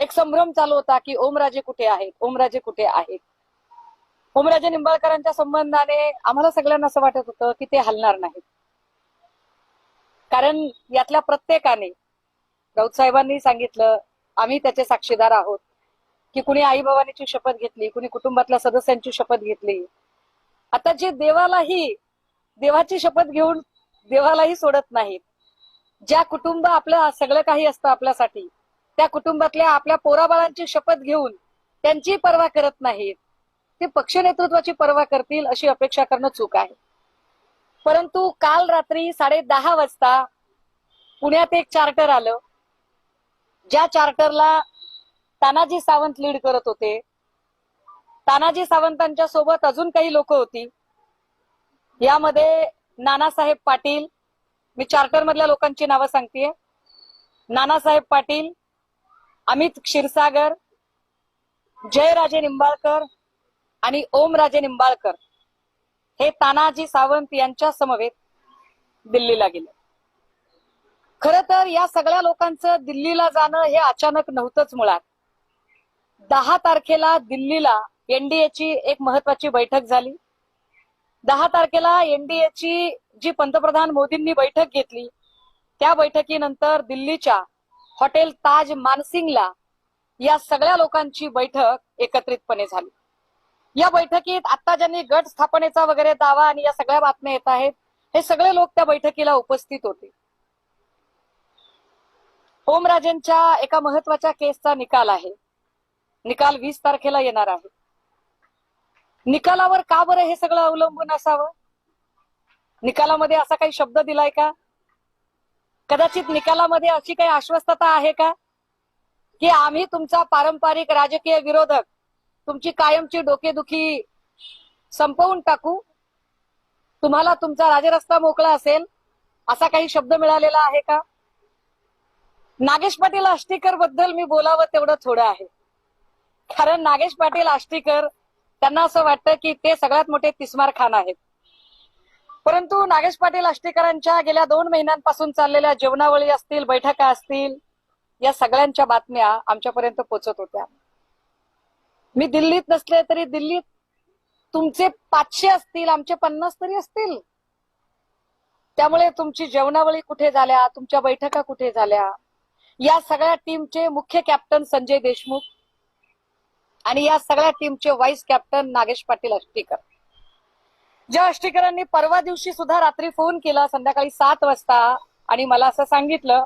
एक संभ्रम चालू होता की ओमराजे कुठे आहेत, ओमराजे कुठे आहेत. ओमराजे निंबाळकरांच्या संबंधाने आम्हाला सगळ्यांना असं वाटत होतं की ते हलणार नाहीत. कारण यातल्या प्रत्येकाने, राऊत साहेबांनी सांगितलं, आम्ही त्याचे साक्षीदार आहोत, की कुणी आई बाबांची शपथ घेतली, कुणी कुटुंबातल्या सदस्यांची शपथ घेतली. आता जे देवाची शपथ घेऊन देवालाही सोडत नाहीत, ज्या कुटुंब आपलं सगळं काही असतं आपल्यासाठी, त्या कुटुंबातल्या आपल्या पोराबाळांची शपथ घेऊन त्यांची पर्वा करत नाहीत, ते पक्ष नेतृत्वाची पर्वा करतील अशी अपेक्षा करणं चूक आहे. परंतु काल रात्री 10:30 वाजता पुण्यात एक चार्टर आलं, ज्या चार्टरला तानाजी सावंत लीड करत होते. तानाजी सावंतांच्या सोबत अजून काही लोक होती. यामध्ये नानासाहेब पाटील, मी चार्टर मधल्या लोकांची नावं सांगतेय, नानासाहेब पाटील, अमित क्षीरसागर, जयराजे निंबाळकर आणि ओमराजे निंबाळकर हे तानाजी सावंत यांच्या समवेत दिल्लीला गेले. खर तर या सगळ्या लोकांचं दिल्लीला जाणं हे अचानक नव्हतंच. मुळात 10 तारखेला दिल्लीला एनडीएची एक महत्वाची बैठक झाली. 10 तारखेला एनडीएची जी पंतप्रधान मोदींनी बैठक घेतली, त्या बैठकीनंतर दिल्लीच्या हॉटेल ताज मानसिंगला या सगळ्या लोकांची बैठक एकत्रितपणे झाली. या बैठकीत आता ज्यांनी गट स्थापनेचा वगैरे दावा आणि या सगळ्या बातम्या येत आहेत, हे सगळे लोक त्या बैठकीला उपस्थित होते. ओमराजेंच्या एका महत्वाच्या केसचा निकाल आहे. निकाल 20 तारखेला येणार आहे. निकालावर का बरं हे सगळं अवलंबून असावं? निकालामध्ये असा काही शब्द दिलाय का? कदाचित निकालामध्ये अशी काही आश्वस्तता आहे का की आम्ही तुमचा पारंपरिक राजकीय विरोधक, तुमची कायमची डोकेदुखी संपवून टाकू, तुम्हाला तुमचा राजरस्ता मोकळा असेल, असा काही शब्द मिळालेला आहे का? नागेश पाटील आष्टीकर बद्दल मी बोलावं तेवढं थोडं आहे. कारण नागेश पाटील आष्टीकर, त्यांना असं वाटतं की ते सगळ्यात मोठे तिस्मार खान आहेत. परंतु नागेश पाटील आष्टीकरांच्या गेल्या 2 महिन्यांपासून चाललेल्या जेवणावळी असतील, बैठका असतील, या सगळ्यांच्या बातम्या आमच्यापर्यंत पोहोचत होत्या. मी दिल्लीत नसले तरी दिल्लीत तुमचे 500 असतील, आमचे 50 तरी असतील. त्यामुळे तुमची जेवणावळी कुठे झाल्या, तुमच्या बैठका कुठे झाल्या, या सगळ्या टीमचे मुख्य कॅप्टन संजय देशमुख आणि या सगळ्या टीमचे व्हाईस कॅप्टन नागेश पाटील आष्टीकर. ज्या आष्टीकरांनी परवा दिवशी सुद्धा रात्री फोन केला संध्याकाळी 7 वाजता आणि मला असं सांगितलं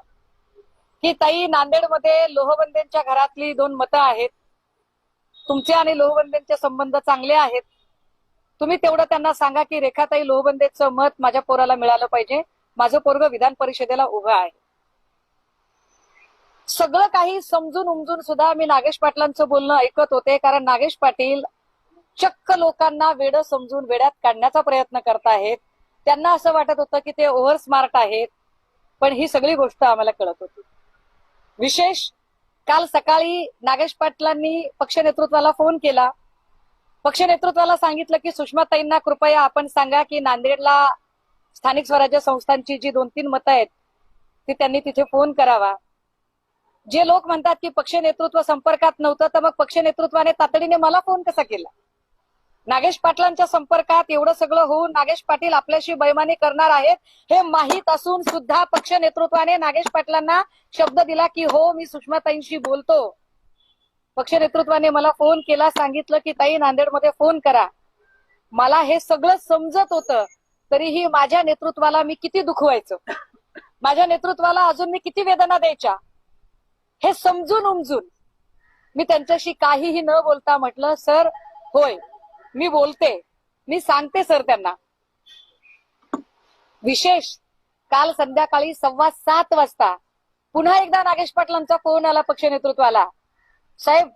की ताई, नांदेडमध्ये लोहवंदेंच्या घरातली 2 मतं आहेत, तुमचे आणि लोहवंदेंचे संबंध चांगले आहेत, तुम्ही तेवढं त्यांना सांगा की रेखाताई लोहवंदेचं मत माझ्या पोराला मिळालं पाहिजे, माझं पोरग विधान परिषदेला उभं आहे. सगळं काही समजून उमजून सुद्धा मी नागेश पाटलांचं बोलणं ऐकत होते. कारण नागेश पाटील चक्क लोकांना वेड समजून वेड्यात काढण्याचा प्रयत्न करतायत. त्यांना असं वाटत होतं की ते ओव्हर स्मार्ट आहेत, पण ही सगळी गोष्ट आम्हाला कळत होती. विशेष काल सकाळी नागेश पाटलांनी पक्ष नेतृत्वाला फोन केला. पक्ष नेतृत्वाला सांगितलं की सुषमाताईंना कृपया आपण सांगा की नांदेडला स्थानिक स्वराज्य संस्थांची जी 2-3 मतं आहेत ती त्यांनी तिथे फोन करावा. जे लोक म्हणतात की पक्ष नेतृत्व संपर्कात नव्हतं, तर मग पक्ष नेतृत्वाने तातडीने मला फोन कसा केला? नागेश पाटलांच्या संपर्कात एवढं सगळं होऊन नागेश पाटील आपल्याशी बैमानी करणार आहेत हे माहीत असून सुद्धा पक्ष नेतृत्वाने नागेश पाटलांना शब्द दिला की हो, मी सुषमाताईंशी बोलतो. पक्ष नेतृत्वाने मला फोन केला, सांगितलं की ताई नांदेडमध्ये फोन करा. मला हे सगळं समजत होतं, तरीही माझ्या नेतृत्वाला मी किती दुखवायचं, माझ्या नेतृत्वाला अजून मी किती वेदना द्यायच्या, हे समजून उमजून मी त्यांच्याशी काहीही न बोलता म्हटलं, सर होय मी बोलते, मी सांगते सर त्यांना. विशेष काल संध्याकाळी 7:15 वाजता पुन्हा एकदा नागेश पाटलांचा फोन आला पक्ष नेतृत्वाला, साहेब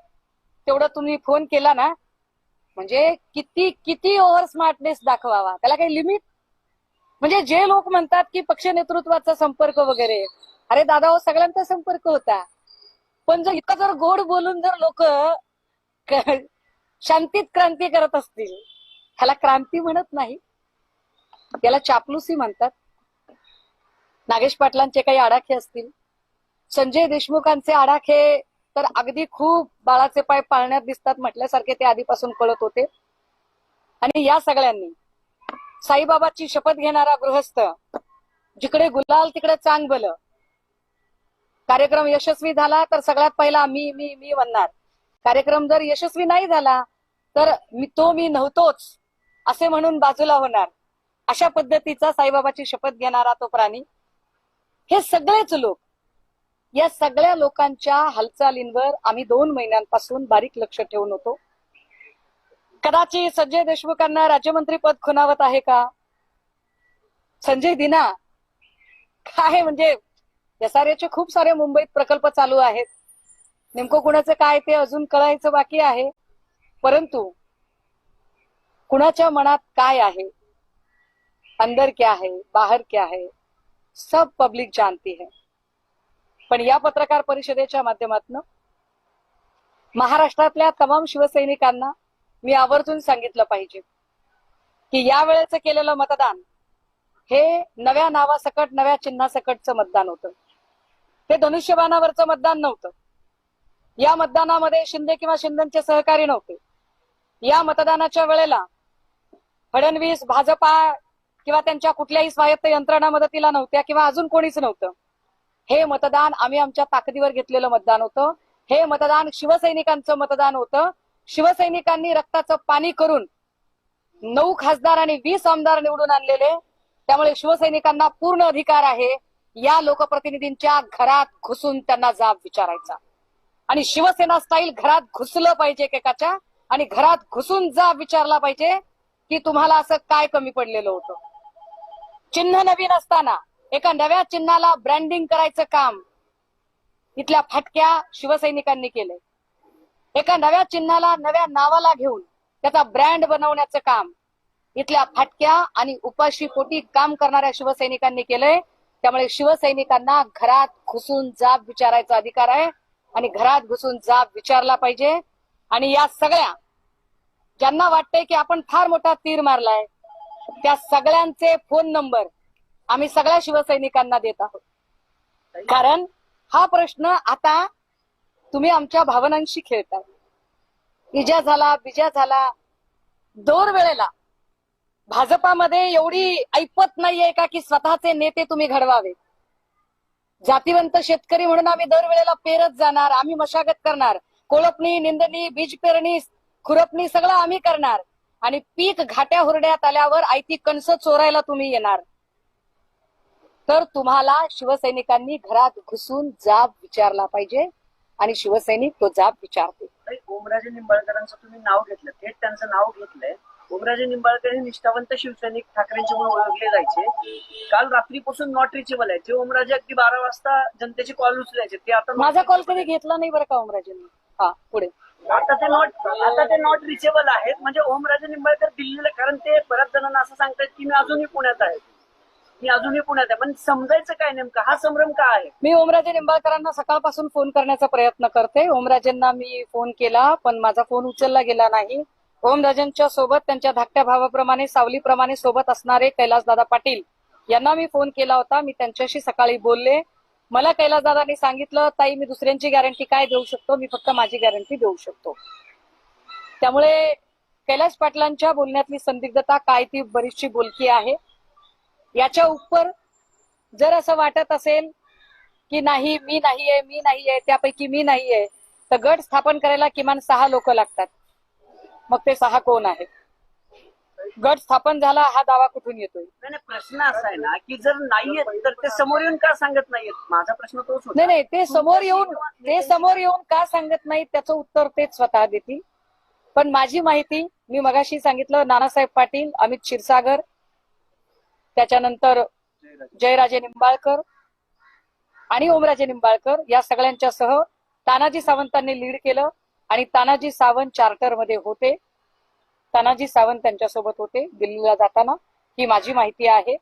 तेवढं तुम्ही फोन केला ना, म्हणजे किती किती ओव्हर स्मार्टनेस दाखवावा, त्याला काही लिमिट? म्हणजे जे लोक म्हणतात की पक्ष नेतृत्वाचा संपर्क वगैरे, अरे दादा हो, सगळ्यांचा संपर्क होता, पण जर इतकं जर गोड बोलून जर लोक शांतीत क्रांती करत असतील, ह्याला क्रांती म्हणत नाही, त्याला चापलुसी म्हणतात. नागेश पाटलांचे काही आडाखे असतील, संजय देशमुखांचे आडाखे तर अगदी खूप बाळाचे पाय पाळण्यात दिसतात म्हटल्यासारखे ते आधीपासून कळत होते. आणि या सगळ्यांनी साईबाबाची शपथ घेणारा गृहस्थ, जिकडे गुलाल तिकडे चांग भलं, कार्यक्रम यशस्वी झाला तर सगळ्यात पहिला मी मी मी म्हणणार. कार्यक्रम जर यशस्वी नाही झाला तर मी नव्हतोच असे म्हणून बाजूला होणार. अशा पद्धतीचा साईबाबाची शपथ घेणारा तो प्राणी. हे सगळेच लोक, या सगळ्या लोकांच्या हालचालींवर आम्ही 2 महिन्यांपासून बारीक लक्ष ठेवून होतो. कदाचित संजय देशमुखांना राज्यमंत्री पद खुणावत आहे का? संजय दिना काय, म्हणजे एसआरएचे खूप सारे मुंबईत प्रकल्प चालू आहेत. नेमकं कुणाचं काय ते अजून कळायचं बाकी आहे. परंतु कुणाच्या मनात काय आहे, अंदर क्या है बाहर क्या है, सब पब्लिक जानती है. पण या पत्रकार परिषदेच्या माध्यमातून महाराष्ट्रातल्या तमाम शिवसैनिकांना मी आवर्जून सांगितलं पाहिजे की यावेळेचं केलेलं मतदान हे नव्या नावासकट, नव्या चिन्हासकटचं मतदान होतं. ते धनुष्यबाणावरचं मतदान नव्हतं. या मतदानामध्ये शिंदे किंवा शिंदेचे सहकारी नव्हते. या मतदानाच्या वेळेला फडणवीस, भाजपा किंवा त्यांच्या कुठल्याही स्वायत्त यंत्रणा मदतीला नव्हत्या किंवा अजून कोणीच नव्हतं. हे मतदान आम्ही आमच्या ताकदीवर घेतलेलं मतदान होतं. हे मतदान शिवसैनिकांचं मतदान होतं. शिवसैनिकांनी रक्ताचं पाणी करून 9 खासदार आणि 20 आमदार निवडून आणलेले. त्यामुळे शिवसैनिकांना पूर्ण अधिकार आहे या लोकप्रतिनिधींच्या घरात घुसून त्यांना जाब विचारायचा. आणि शिवसेना स्टाईल घरात घुसलं पाहिजे एकेकाच्या, आणि घरात घुसून जाब विचारला पाहिजे की तुम्हाला असं काय कमी पडलेलं होतं. चिन्ह नवीन असताना एका नव्या चिन्हाला ब्रँडिंग करायचं काम इथल्या फाटक्या शिवसैनिकांनी केलंय. एका नव्या चिन्हाला, नव्या नावाला घेऊन त्याचा ब्रँड बनवण्याचं काम इथल्या फाटक्या आणि उपाशी पोटी काम करणाऱ्या शिवसैनिकांनी केलंय. त्यामुळे शिवसैनिकांना घरात घुसून जाब विचारायचा अधिकार आहे आणि घरात घुसून जाब विचारला पाहिजे. आणि या सगळ्या ज्यांना वाटतंय की आपण फार मोठा तीर मारलाय, त्या सगळ्यांचे फोन नंबर आम्ही सगळ्या शिवसैनिकांना देत आहोत. कारण हा प्रश्न आता तुम्ही आमच्या भावनांशी खेळताय. इजा झाला, बिजा झाला, दर वेळेला भाजपामध्ये एवढी ऐपत नाहीये का की स्वतःचे नेते तुम्ही घडवावे. जातीवंत शेतकरी म्हणून आम्ही दरवेळेला पेरत जाणार, आम्ही मशागत करणार, कोळपणी, निंदणी, बीज पेरणी, खुरपणी सगळं आम्ही करणार. आणि पीक घाट्या हुरड्यात आल्यावर आयती कणस चोरायला तुम्ही येणार. तर तुम्हाला शिवसैनिकांनी घरात घुसून जाब विचारला पाहिजे आणि शिवसैनिक तो जाब विचारते. ओमराजे निंबाळकरांचं तुम्ही नाव घेतलं, थेट त्यांचं नाव घेतलंय. ओमराजे निंबाळकर हे निष्ठावंत शिवसैनिक ठाकरेंचे म्हणून ओळखले जायचे. काल रात्रीपासून नॉट रिचेबल आहे. जे ओमराजे अगदी 12 वाजता जनतेचे कॉल उचलायचे ते आता माझा कॉल कधी घेतला नाही बरं का ओमराजेंनी. हा पुढे आता ते नॉट रिचेबल आहेत. म्हणजे ओमराजे निंबाळकर दिल्लीला, कारण ते बऱ्याच जणांना असं सांगतात की मी अजूनही पुण्यात आहे, मी अजूनही पुण्यात आहे. पण समजायचं काय नेमकं, हा संभ्रम का आहे? मी ओमराजे निंबाळकरांना सकाळपासून फोन करण्याचा प्रयत्न करते. ओमराजेंना मी फोन केला पण माझा फोन उचलला गेला नाही. ओमराजेंच्या सोबत त्यांच्या धाकट्या भावाप्रमाणे, सावलीप्रमाणे सोबत असणारे कैलासदादा पाटील यांना मी फोन केला होता. मी त्यांच्याशी सकाळी बोलले. मला कैलासदादांनी सांगितलं, ताई मी दुसऱ्यांची गॅरंटी काय देऊ शकतो, मी फक्त माझी गॅरंटी देऊ शकतो. त्यामुळे कैलास पाटलांच्या बोलण्यातली संदिग्धता काय ती बरीचशी बोलकी आहे. याच्या उपर जर असं वाटत असेल की नाही मी नाहीये त्यापैकी मी नाहीये, तर गट स्थापन करायला किमान 6 लोक लागतात. मग ते 6 कोण आहेत? गट स्थापन झाला हा दावा कुठून येतोय? नाही, प्रश्न असा आहे ना की जर नाहीयेत तर ते समोर येऊन का सांगत नाहीयेत? माझा प्रश्न तोच होता. नाही, ते समोर येऊन का सांगत नाहीत त्याचं उत्तर तेच स्वतः देतील. पण माझी माहिती मी मगाशी सांगितलं, नानासाहेब पाटील, अमित क्षीरसागर, त्याच्यानंतर जयराजे निंबाळकर आणि ओमराजे निंबाळकर या सगळ्यांच्या सह तानाजी सावंतांनी लीड केलं. आणि तानाजी सावंत चार्टरमध्ये होते. तानाजी सावंत त्यांच्यासोबत होते दिल्लीला जाताना, ही माझी माहिती आहे.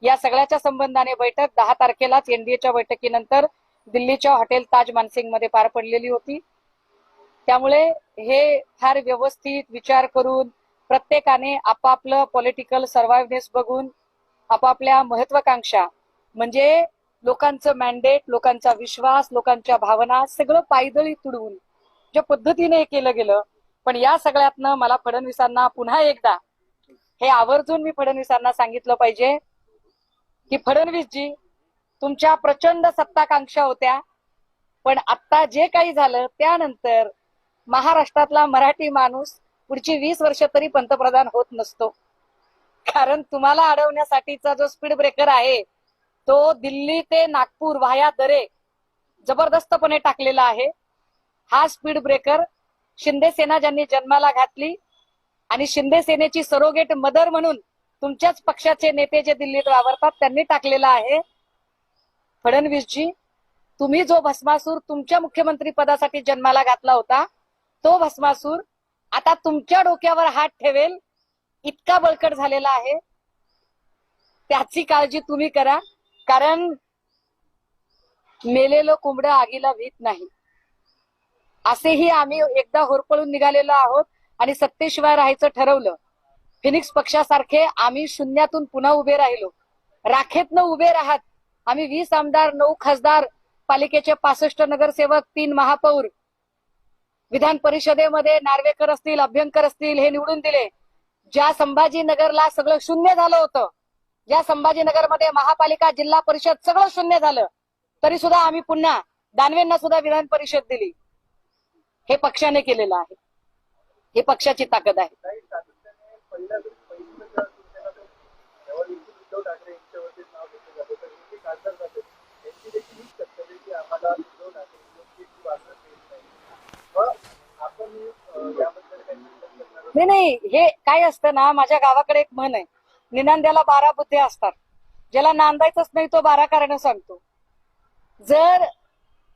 या सगळ्याच्या संबंधाने बैठक 10 तारखेलाच एनडीएच्या बैठकीनंतर दिल्लीच्या हॉटेल ताज मानसिंग मध्ये पार पडलेली होती. त्यामुळे हे फार व्यवस्थित विचार करून प्रत्येकाने आपापलं पॉलिटिकल सर्व्हायव्हनेस बघून आपापल्या महत्वाकांक्षा, म्हणजे लोकांचं मॅन्डेट, लोकांचा विश्वास, लोकांच्या भावना सगळं पायदळी तुडवून ज्या पद्धतीने हे केलं गेलं. पण या सगळ्यातनं मला फडणवीसांना पुन्हा एकदा हे आवर्जून मी फडणवीसांना सांगितलं पाहिजे की फडणवीसजी, तुमच्या प्रचंड सत्ताकांक्षा होत्या, पण आता जे काही झालं त्यानंतर महाराष्ट्रातला मराठी माणूस पुढची 20 वर्ष तरी पंतप्रधान होत नसतो. कारण तुम्हाला अडवण्यासाठीचा जो स्पीड ब्रेकर आहे तो दिल्ली ते नागपूर व्हाया दरे जबरदस्तपणे टाकलेला आहे. हा स्पीड ब्रेकर शिंदे सेना ज्यांनी जन्माला घातली आणि शिंदे सेनेची सरोगेट मदर म्हणून तुमच्याच पक्षाचे नेते जे दिल्लीत वावरतात त्यांनी टाकलेला आहे. फडणवीसजी, तुम्ही जो भस्मासूर तुमच्या मुख्यमंत्री पदासाठी जन्माला घातला होता तो भस्मासूर आता तुमच्या डोक्यावर हात ठेवेल इतका बळकट झालेला आहे. त्याची काळजी तुम्ही करा, कारण मेलेलं कोंबडं आगीला भीत नाही. असेही आम्ही एकदा होरपळून निघालेलो आहोत आणि सत्तेशिवाय राहायचं ठरवलं. फिनिक्स पक्षासारखे आम्ही शून्यातून पुन्हा उभे राहिलो. राखेतनं उभे राहत आम्ही 20 आमदार, 9 खासदार, पालिकेचे 65 नगरसेवक, 3 महापौर, विधान परिषदेमध्ये नार्वेकर असतील, अभ्यंकर असतील, हे निवडून दिले. ज्या संभाजीनगरला सगळं शून्य झालं होतं, ज्या संभाजीनगरमध्ये महापालिका, जिल्हा परिषद सगळं शून्य झालं, तरी सुद्धा आम्ही पुन्हा दानवेंना सुद्धा विधान परिषद दिली. हे पक्षाने केलेलं आहे. हे पक्षाची ताकद आहे. नाही, हे काय असतं ना, माझ्या गावाकडे एक म्हण आहे, निनांद्याला 12 बुद्धे असतात. ज्याला नांदायचंच नाही तो 12 कारण सांगतो. जर